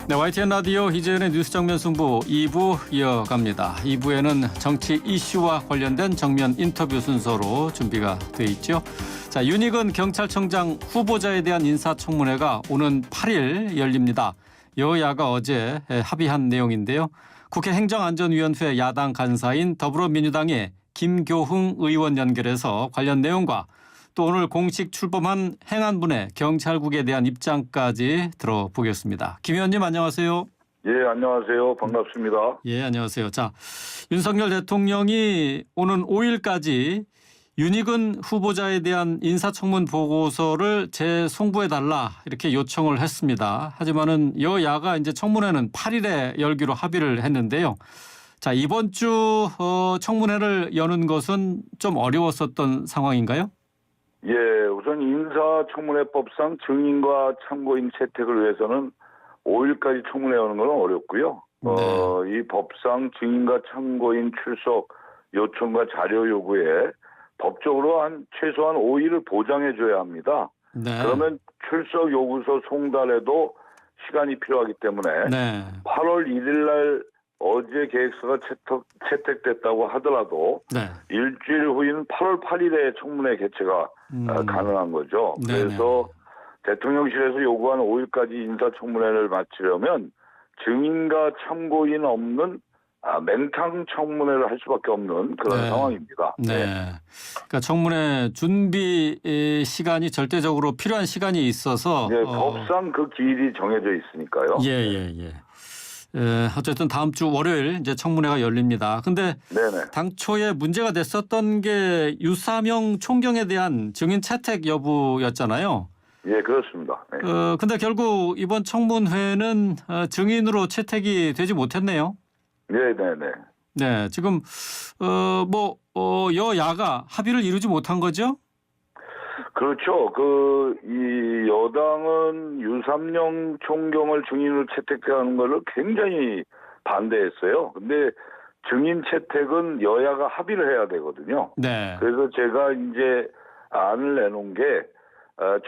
네, YTN 라디오 이재현의 뉴스 정면 승부 2부 이어갑니다. 2부에는 정치 이슈와 관련된 정면 인터뷰 순서로 준비가 돼 있죠. 자, 윤익은 경찰청장 후보자에 대한 인사청문회가 오는 8일 열립니다. 여야가 어제 합의한 내용인데요. 국회 행정안전위원회 야당 간사인 더불어민주당의 김교흥 의원 연결해서 관련 내용과 또 오늘 공식 출범한 행안부의 경찰국에 대한 입장까지 들어보겠습니다. 김 의원님 안녕하세요. 예, 안녕하세요. 반갑습니다. 예, 안녕하세요. 자, 윤석열 대통령이 오는 5일까지 윤익은 후보자에 대한 인사청문 보고서를 재송부해달라 이렇게 요청을 했습니다. 하지만은 여야가 이제 청문회는 8일에 열기로 합의를 했는데요. 자, 이번 주 청문회를 여는 것은 좀 어려웠었던 상황인가요? 예, 우선 인사청문회법상 증인과 참고인 채택을 위해서는 5일까지 청문회 하는 건 어렵고요. 이 법상 증인과 참고인 출석 요청과 자료 요구에 법적으로 최소한 5일을 보장해 줘야 합니다. 네. 그러면 출석 요구서 송달에도 시간이 필요하기 때문에 네. 8월 1일 날 어제 계획서가 채택됐다고 하더라도 네. 일주일 후인 8월 8일에 청문회 개최가 가능한 거죠. 네네. 그래서 대통령실에서 요구한 5일까지 인사청문회를 마치려면 증인과 참고인 없는 맹탕 청문회를 할 수밖에 없는 그런 네. 상황입니다. 네. 그러니까 청문회 준비 시간이 절대적으로 필요한 시간이 있어서 네, 법상 그 기일이 정해져 있으니까요. 예. 어쨌든 다음 주 월요일 이제 청문회가 열립니다. 근데 네네. 당초에 문제가 됐었던 게 유사명 총경에 대한 증인 채택 여부였잖아요. 예, 그렇습니다. 네. 근데 결국 이번 청문회는 증인으로 채택이 되지 못했네요. 네네네. 네, 지금 여야가 합의를 이루지 못한 거죠? 그렇죠. 이 여당은 유삼영 총경을 증인으로 채택하는 것을 굉장히 반대했어요. 근데 증인 채택은 여야가 합의를 해야 되거든요. 네. 그래서 제가 이제 안을 내놓은 게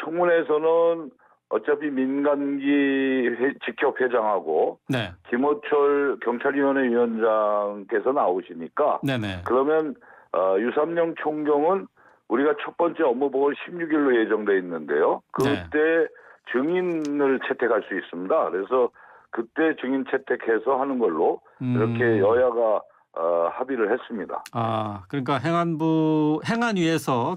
청문회에서는 어차피 민간기 직협회장하고 네. 김호철 경찰위원회 위원장께서 나오시니까 네네. 그러면 유삼영 총경은 우리가 첫 번째 업무보고를 16일로 예정돼 있는데요. 그때 네. 증인을 채택할 수 있습니다. 그래서 그때 증인 채택해서 하는 걸로 이렇게 여야가 합의를 했습니다. 그러니까 행안위에서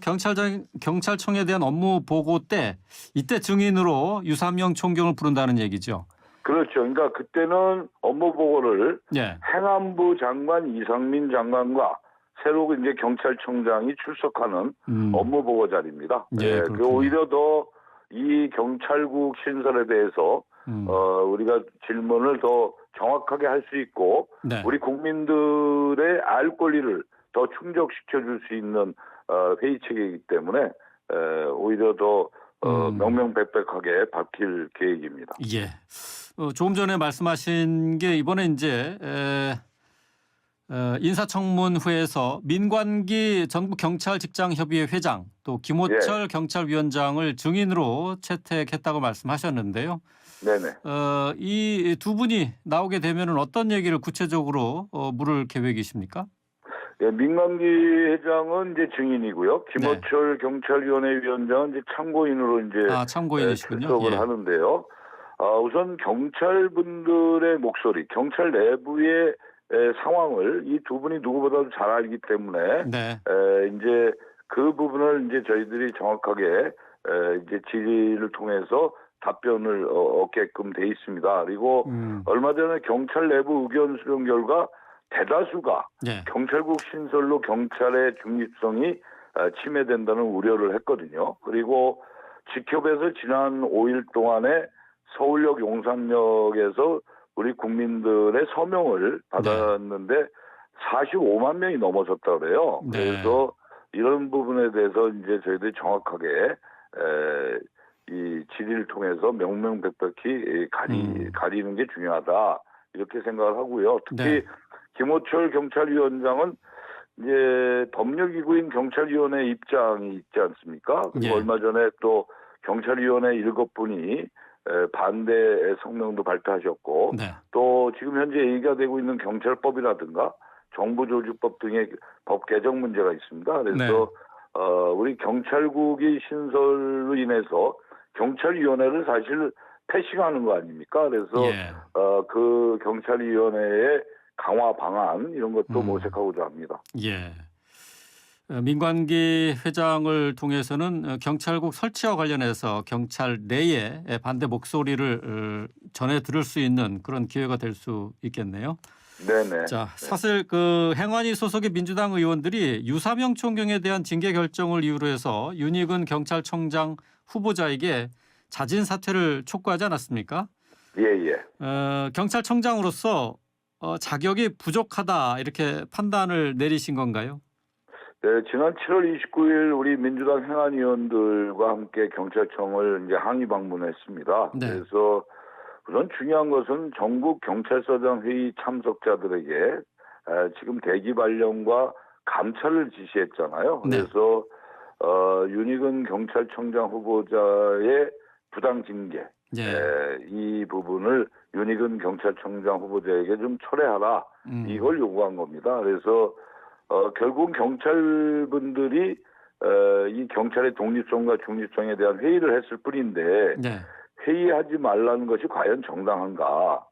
경찰청에 대한 업무 보고 때 이때 증인으로 유삼영 총경을 부른다는 얘기죠. 그렇죠. 그러니까 그때는 업무 보고를 예. 행안부 장관 이상민 장관과 새로 이제 경찰청장이 출석하는 업무 보고 자리입니다. 예, 그 오히려 더 이 경찰국 신설에 대해서 우리가 질문을 더 정확하게 할 수 있고 네. 우리 국민들의 알 권리를 더 충족시켜 줄 수 있는 회의 체계이기 때문에 오히려 더 명명백백하게 바뀔 계획입니다. 예. 조금 전에 말씀하신 게 이번에 이제 인사청문회에서 민관기 전국경찰직장협의회 회장 또 김호철 경찰위원장을 증인으로 채택했다고 말씀하셨는데요. 네네. 이 두 분이 나오게 되면은 어떤 얘기를 구체적으로 물을 계획이십니까? 예, 민관기 회장은 이제 증인이고요. 김호철 경찰위원회 위원장은 이제 참고인으로 이제 참고인이시군요. 출석을 하는데요. 우선 경찰분들의 목소리, 경찰 내부의 상황을 이 두 분이 누구보다도 잘 알기 때문에 네. 이제 그 부분을 이제 저희들이 정확하게 이제 질의를 통해서 답변을 얻게끔 돼 있습니다. 그리고 얼마 전에 경찰 내부 의견 수렴 결과 대다수가 경찰국 신설로 경찰의 중립성이 침해된다는 우려를 했거든요. 그리고 직협에서 지난 5일 동안에 서울역 용산역에서 우리 국민들의 서명을 받았는데 45만 명이 넘어섰다 그래요. 그래서 이런 부분에 대해서 이제 저희들이 정확하게 이 질의를 통해서 명명백백히 가리는 게 중요하다 이렇게 생각을 하고요. 특히 김호철 경찰위원장은 이제 법률기구인 경찰위원회 입장이 있지 않습니까? 그리고 얼마 전에 또 경찰위원회 7분이 반대의 성명도 발표하셨고 네. 또 지금 현재 얘기가 되고 있는 경찰법이라든가 정부조직법 등의 법 개정 문제가 있습니다. 그래서 네. 우리 경찰국이 신설로 인해서 경찰위원회를 사실 패싱하는 거 아닙니까? 그래서 예. 그 경찰위원회의 강화 방안 이런 것도 모색하고자 합니다. 예. 민관기 회장을 통해서는 경찰국 설치와 관련해서 경찰 내에 반대 목소리를 전해 들을 수 있는 그런 기회가 될 수 있겠네요. 네네. 자, 사실 그 행안위 소속의 민주당 의원들이 유사명 총경에 대한 징계 결정을 이유로 해서 윤희근 경찰청장 후보자에게 자진 사퇴를 촉구하지 않았습니까? 예예. 경찰청장으로서 자격이 부족하다 이렇게 판단을 내리신 건가요? 네, 지난 7월 29일 우리 민주당 행안위원들과 함께 경찰청을 이제 항의 방문했습니다. 네. 그래서 우선 중요한 것은 전국 경찰서장 회의 참석자들에게 지금 대기 발령과 감찰을 지시했잖아요. 네. 그래서 윤희근 경찰청장 후보자의 부당 징계 이 부분을 윤희근 경찰청장 후보자에게 좀 철회하라 이걸 요구한 겁니다. 그래서 결국 경찰분들이 이 경찰의 독립성과 중립성에 대한 회의를 했을 뿐인데 네. 회의하지 말라는 것이 과연 정당한가?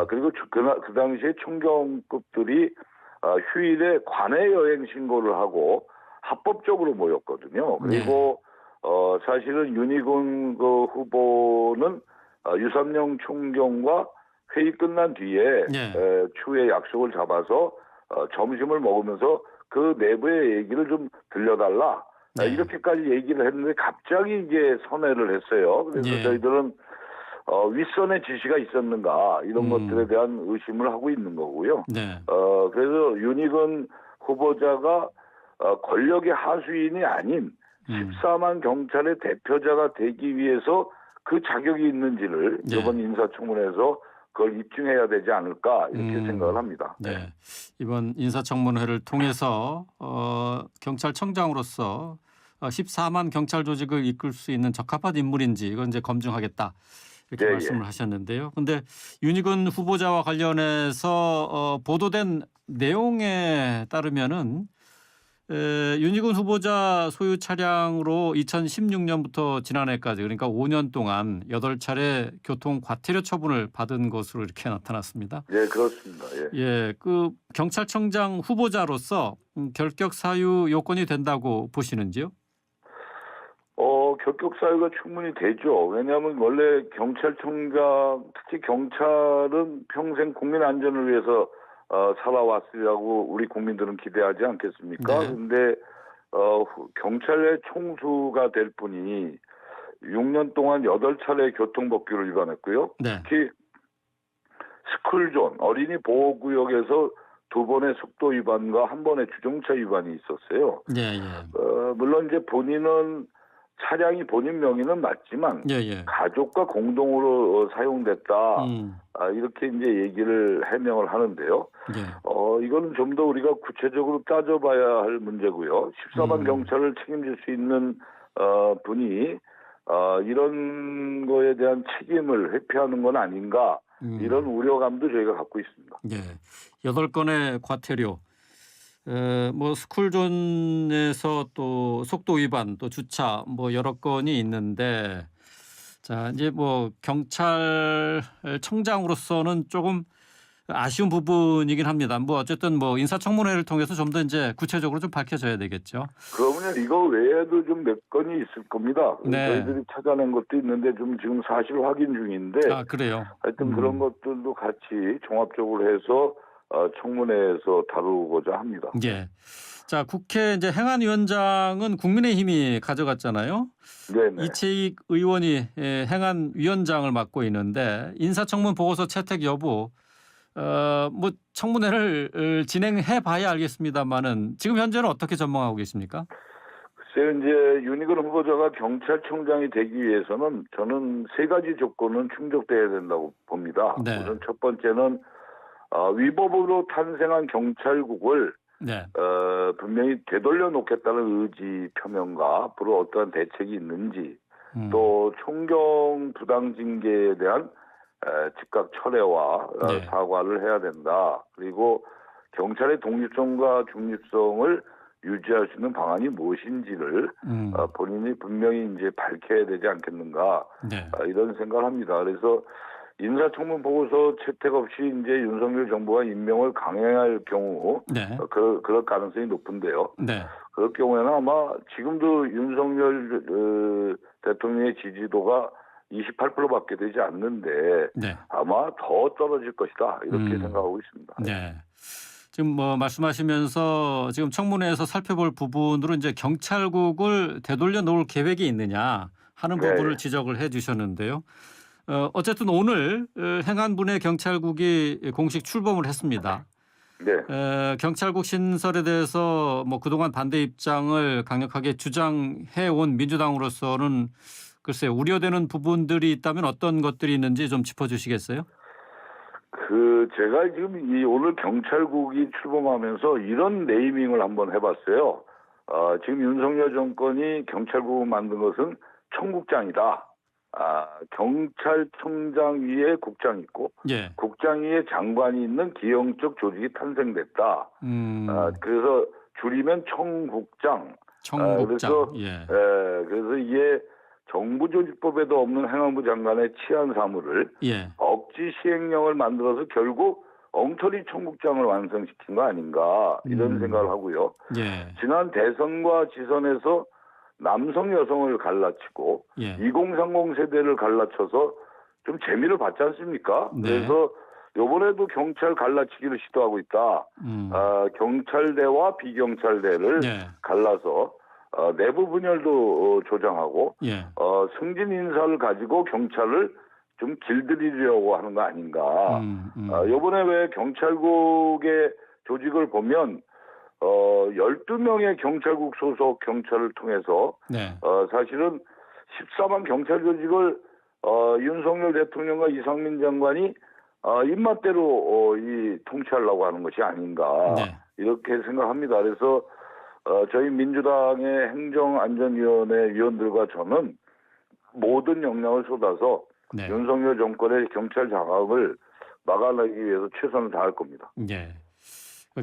그리고 그 당시에 총경급들이 휴일에 관외 여행 신고를 하고 합법적으로 모였거든요. 그리고 사실은 윤희근 그 후보는 유삼영 총경과 회의 끝난 뒤에 추후에 약속을 잡아서 점심을 먹으면서 그 내부의 얘기를 좀 들려달라. 이렇게까지 얘기를 했는데 갑자기 이제 선회를 했어요. 그래서 저희들은 윗선의 지시가 있었는가 이런 것들에 대한 의심을 하고 있는 거고요. 네. 그래서 윤희근 후보자가 권력의 하수인이 아닌 14만 경찰의 대표자가 되기 위해서 그 자격이 있는지를 이번 인사청문회에서 그걸 입증해야 되지 않을까 이렇게 생각을 합니다. 네. 이번 인사청문회를 통해서 경찰청장으로서 14만 경찰 조직을 이끌 수 있는 적합한 인물인지 이건 이제 검증하겠다 이렇게 말씀을 하셨는데요. 그런데 윤희근 후보자와 관련해서 보도된 내용에 따르면은 윤희근 후보자 소유 차량으로 2016년부터 지난해까지 그러니까 5년 동안 8차례 교통 과태료 처분을 받은 것으로 이렇게 나타났습니다. 네, 그렇습니다. 예, 그 경찰청장 후보자로서 결격 사유 요건이 된다고 보시는지요? 결격 사유가 충분히 되죠. 왜냐하면 원래 경찰청장, 특히 경찰은 평생 국민 안전을 위해서 살아왔으리라고 우리 국민들은 기대하지 않겠습니까? 그런데 경찰의 총수가 될 분이 6년 동안 8차례 교통법규를 위반했고요. 특히 스쿨존, 어린이 보호구역에서 2번의 속도 위반과 1번의 주정차 위반이 있었어요. 물론 이제 본인은 차량이 본인 명의는 맞지만 가족과 공동으로 사용됐다. 이렇게 이제 얘기를 해명을 하는데요. 이거는 좀 더 우리가 구체적으로 따져봐야 할 문제고요. 14만 경찰을 책임질 수 있는 분이 이런 거에 대한 책임을 회피하는 건 아닌가 이런 우려감도 저희가 갖고 있습니다. 8건의 과태료. 뭐 스쿨존에서 또 속도 위반 또 주차 뭐 여러 건이 있는데 자 이제 뭐 경찰청장으로서는 조금 아쉬운 부분이긴 합니다. 뭐 어쨌든 뭐 인사청문회를 통해서 좀 더 이제 구체적으로 좀 밝혀져야 되겠죠. 그러면 이거 외에도 좀 몇 건이 있을 겁니다. 저희들이 찾아낸 것도 있는데 좀 지금 사실 확인 중인데. 그래요. 하여튼 그런 것들도 같이 종합적으로 해서 청문회에서 다루고자 합니다. 자, 국회 이제 행안위원장은 국민의힘이 가져갔잖아요. 이채익 의원이 행안위원장을 맡고 있는데 인사청문 보고서 채택 여부 뭐 청문회를 진행해 봐야 알겠습니다만은 지금 현재는 어떻게 전망하고 계십니까? 글쎄요, 이제 윤희근 후보자가 경찰청장이 되기 위해서는 저는 3가지 조건은 충족돼야 된다고 봅니다. 우선 첫 번째는 위법으로 탄생한 경찰국을 분명히 되돌려 놓겠다는 의지 표명과 앞으로 어떠한 대책이 있는지 또 총경 부당 징계에 대한 즉각 철회와 네. 사과를 해야 된다. 그리고 경찰의 독립성과 중립성을 유지할 수 있는 방안이 무엇인지를 본인이 분명히 이제 밝혀야 되지 않겠는가. 네. 이런 생각을 합니다. 그래서 인사청문 보고서 채택 없이 이제 윤석열 정부가 임명을 강행할 경우 네. 그럴 가능성이 높은데요. 네. 그럴 경우에는 아마 지금도 윤석열 대통령의 지지도가 28%밖에 되지 않는데 네. 아마 더 떨어질 것이다 이렇게 생각하고 있습니다. 네. 지금 뭐 말씀하시면서 지금 청문회에서 살펴볼 부분으로 이제 경찰국을 되돌려 놓을 계획이 있느냐 하는 네. 부분을 지적을 해 주셨는데요. 어쨌든 오늘 행안부내 경찰국이 공식 출범을 했습니다. 네. 경찰국 신설에 대해서 뭐 그동안 반대 입장을 강력하게 주장해 온 민주당으로서는 글쎄 우려되는 부분들이 있다면 어떤 것들이 있는지 좀 짚어주시겠어요? 제가 지금 오늘 경찰국이 출범하면서 이런 네이밍을 한번 해봤어요. 지금 윤석열 정권이 경찰국을 만든 것은 청국장이다. 경찰청장 위에 국장이 있고 예. 국장 위에 장관이 있는 기형적 조직이 탄생됐다. 그래서 줄이면 청국장. 청국장. 그래서 예. 그래서 이게 정부조직법에도 없는 행안부 장관의 치안 사무를 예. 억지 시행령을 만들어서 결국 엉터리 청국장을 완성시킨 거 아닌가 이런 생각을 하고요. 예. 지난 대선과 지선에서 남성 여성을 갈라치고 예. 2030 세대를 갈라쳐서 좀 재미를 봤지 않습니까? 네. 그래서 이번에도 경찰 갈라치기를 시도하고 있다. 경찰대와 비경찰대를 예. 갈라서 내부 분열도 조장하고 예. 승진 인사를 가지고 경찰을 좀 길들이려고 하는 거 아닌가. 이번에 왜 경찰국의 조직을 보면 12명의 경찰국 소속 경찰을 통해서 네. 사실은 14만 경찰 조직을 윤석열 대통령과 이상민 장관이 입맛대로 통치하려고 하는 것이 아닌가. 네. 이렇게 생각합니다. 그래서 저희 민주당의 행정안전위원회 위원들과 저는 모든 역량을 쏟아서 네. 윤석열 정권의 경찰 장악을 막아내기 위해서 최선을 다할 겁니다. 예.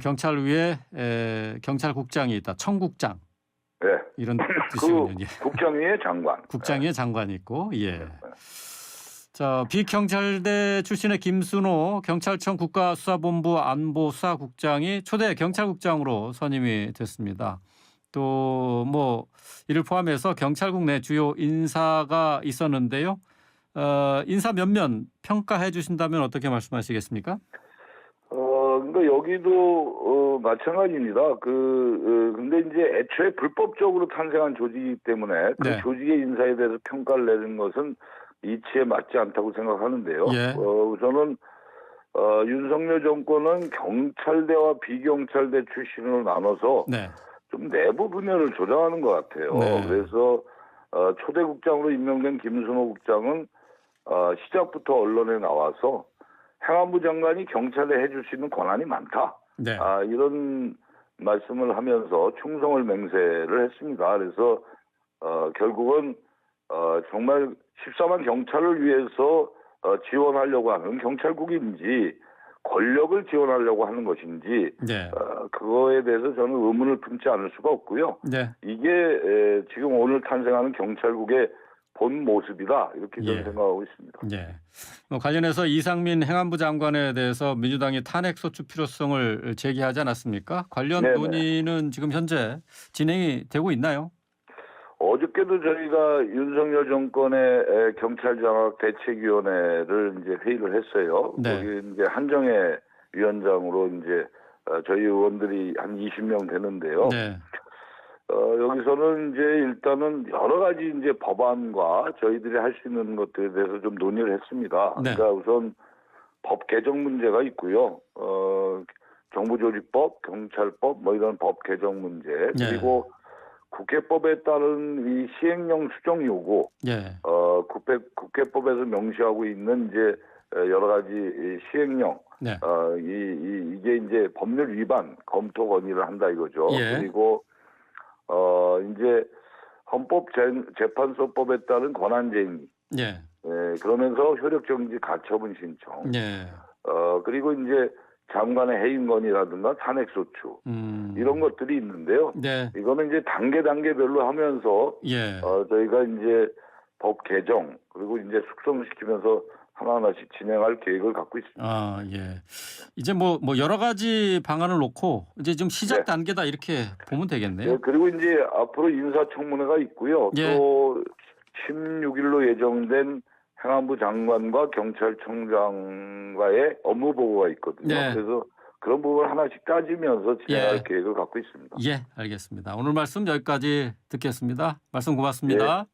경찰 위에 경찰국장이 있다. 청국장. 네. 이런 뜻이군요. 예. 국장 위에 장관. 국장 위에 장관이 있고. 예. 자, 비경찰대 출신의 김순호 경찰청 국가수사본부 안보수사국장이 초대 경찰국장으로 선임이 됐습니다. 또 뭐 이를 포함해서 경찰국 내 주요 인사가 있었는데요. 인사 면면 평가해 주신다면 어떻게 말씀하시겠습니까? 그러니까 여기도 마찬가지입니다. 근데 이제 애초에 불법적으로 탄생한 조직이기 때문에 그 네. 조직의 인사에 대해서 평가를 내는 것은 이치에 맞지 않다고 생각하는데요. 예. 우선은 윤석열 정권은 경찰대와 비경찰대 출신으로 나눠서 네. 좀 내부 분열을 조장하는 것 같아요. 네. 그래서 초대국장으로 임명된 김순호 국장은 시작부터 언론에 나와서 행안부 장관이 경찰에 해줄 수 있는 권한이 많다. 네. 이런 말씀을 하면서 충성을 맹세를 했습니다. 그래서 결국은 정말 14만 경찰을 위해서 지원하려고 하는 경찰국인지 권력을 지원하려고 하는 것인지 네. 그거에 대해서 저는 의문을 품지 않을 수가 없고요. 네. 이게 지금 오늘 탄생하는 경찰국의 본 모습이다 이렇게 저는 예. 생각하고 있습니다. 예. 관련해서 이상민 행안부 장관에 대해서 민주당이 탄핵소추 필요성을 제기하지 않았습니까? 관련 네네. 논의는 지금 현재 진행이 되고 있나요? 어저께도 저희가 윤석열 정권의 경찰 장악 대책위원회를 이제 회의를 했어요. 네. 거기 이제 한정혜 위원장으로 이제 저희 의원들이 한 20명 되는데요. 네. 여기서는 이제 일단은 여러 가지 이제 법안과 저희들이 할 수 있는 것들에 대해서 좀 논의를 했습니다. 네. 그러니까 우선 법 개정 문제가 있고요. 정부조직법, 경찰법 뭐 이런 법 개정 문제 그리고 국회법에 따른 이 시행령 수정 요구, 예. 국회법에서 명시하고 있는 이제 여러 가지 이 시행령, 네. 이게 이제 법률 위반 검토 건의를 한다 이거죠. 예. 그리고 이제 헌법재판소법에 따른 권한쟁의, 예. 그러면서 효력정지 가처분 신청, 예. 그리고 이제 장관의 해임건이라든가 탄핵소추 이런 것들이 있는데요. 네. 이거는 이제 단계별로 하면서 예. 저희가 이제 법 개정 그리고 이제 숙성시키면서 하나하나씩 진행할 계획을 갖고 있습니다. 아, 예. 이제 뭐 여러 가지 방안을 놓고 이제 좀 시작 네. 단계다 이렇게 보면 되겠네요. 네, 그리고 이제 앞으로 인사청문회가 있고요. 예. 또 16일로 예정된 행안부 장관과 경찰청장과의 업무 보고가 있거든요. 네. 그래서 그런 부분을 하나씩 따지면서 진행할 예. 계획을 갖고 있습니다. 예, 알겠습니다. 오늘 말씀 여기까지 듣겠습니다. 말씀 고맙습니다.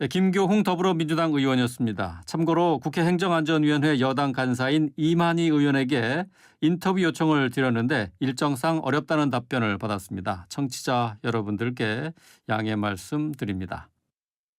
네, 김교훈 더불어민주당 의원이었습니다. 참고로 국회 행정안전위원회 여당 간사인 이만희 의원에게 인터뷰 요청을 드렸는데 일정상 어렵다는 답변을 받았습니다. 청취자 여러분들께 양해 말씀드립니다.